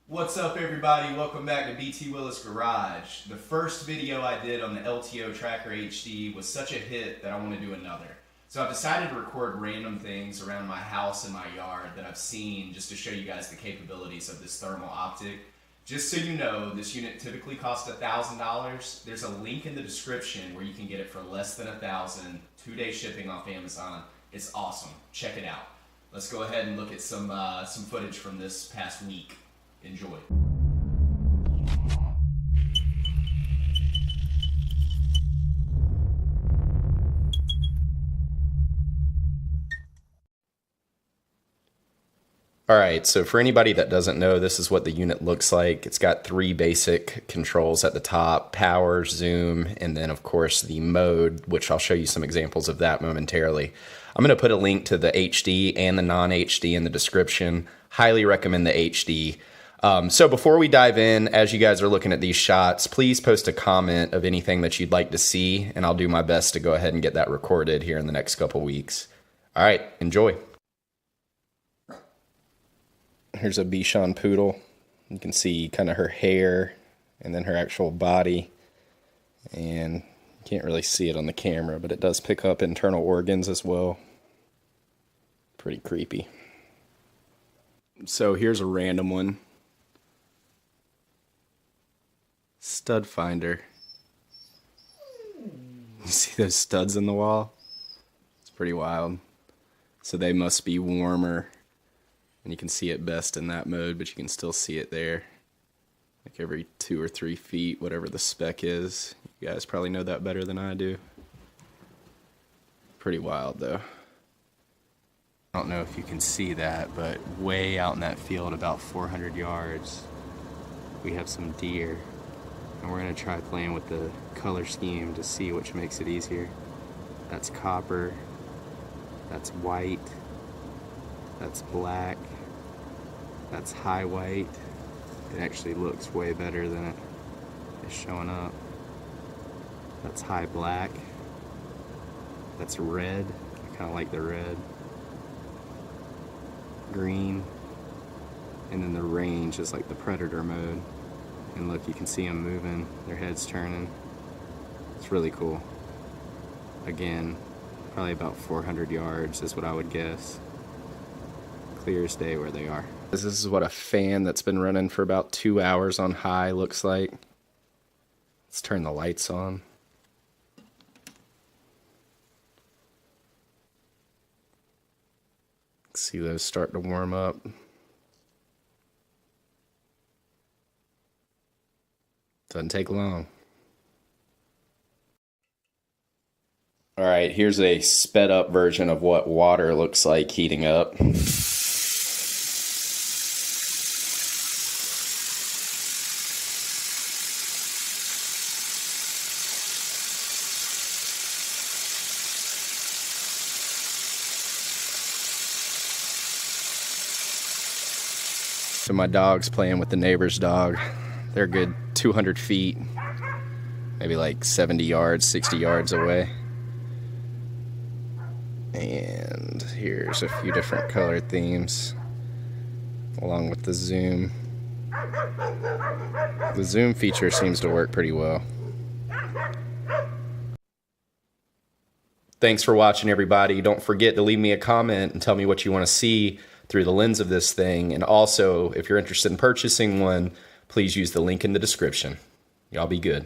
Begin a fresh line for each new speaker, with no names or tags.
What's up everybody, welcome back to BT Willis Garage. The first video I did on the LTO Tracker HD was such a hit that I want to do another. So I've decided to record random things around my house and my yard that I've seen just to show you guys the capabilities of this thermal optic. Just so you know, this unit typically costs $1,000. There's a link in the description where you can get it for less than $1,000, 2-day shipping off Amazon. It's awesome, check it out. Let's go ahead and look at some footage from this past week. Enjoy. Alright, so for anybody that doesn't know, this is what the unit looks like. It's got 3 basic controls at the top: power, zoom, and then of course the mode, which I'll show you some examples of that momentarily. I'm going to put a link to the HD and the non-HD in the description. Highly recommend the HD. So before we dive in, as you guys are looking at these shots, please post a comment of anything that you'd like to see, and I'll do my best to go ahead and get that recorded here in the next couple weeks. All right, enjoy. Here's a Bichon poodle. You can see kind of her hair and then her actual body, and you can't really see it on the camera, but it does pick up internal organs as well. Pretty creepy. So here's a random one. Stud finder. You see those studs in the wall? It's pretty wild. So they must be warmer, and you can see it best in that mode, but you can still see it there. Like every 2 or 3 feet, whatever the spec is. You guys probably know that better than I do. Pretty wild though. I don't know if you can see that, but way out in that field, about 400 yards, we have some deer. And we're going to try playing with the color scheme to see which makes it easier. That's copper, that's white, that's black, that's high white. It actually looks way better than it is showing up. That's high black, that's red, I kind of like the red, green, and then the range is like the predator mode. And look, you can see them moving, their heads turning. It's really cool. Again, probably about 400 yards is what I would guess. Clear as day where they are. This is what a fan that's been running for about 2 hours on high looks like. Let's turn the lights on. See those start to warm up. Doesn't take long. All right, here's a sped up version of what water looks like heating up. So my dog's playing with the neighbor's dog. They're a good 200 feet, maybe like 70 yards, 60 yards away. And here's a few different color themes along with the zoom. The zoom feature seems to work pretty well. Thanks for watching, everybody. Don't forget to leave me a comment and tell me what you want to see through the lens of this thing. And also, if you're interested in purchasing one, please use the link in the description. Y'all be good.